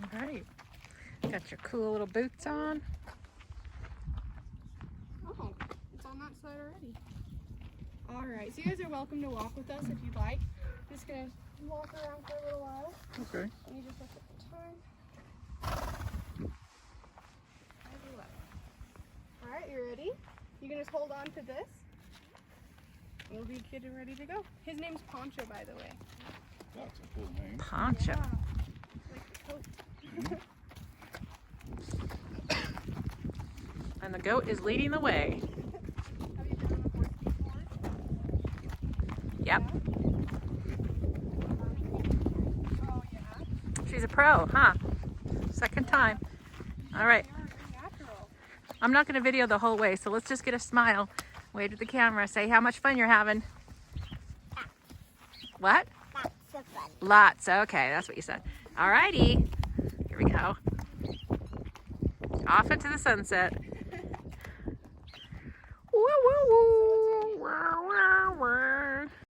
All right. Got your cool little boots on. Oh, it's on that side already. All right, so you guys are welcome to walk with us if you'd like. I'm just gonna walk around for a little while. Okay. Let me just look at the time. All right, you ready? You can just hold on to this. We'll be getting ready to go. His name's Poncho, by the way. That's a cool name. Poncho. Yeah. Like the coat. And the goat is leading the way. Have you been on a horse before? Yep. Oh, yeah. She's a pro, huh? Second time. All right. You're natural. I'm not going to video the whole way, so let's just get a smile. Wave to the camera. Say how much fun you're having. What? Lots of fun. Lots. Okay, that's what you said. All righty. Here we go. Off into the sunset. Woo, woo, woo.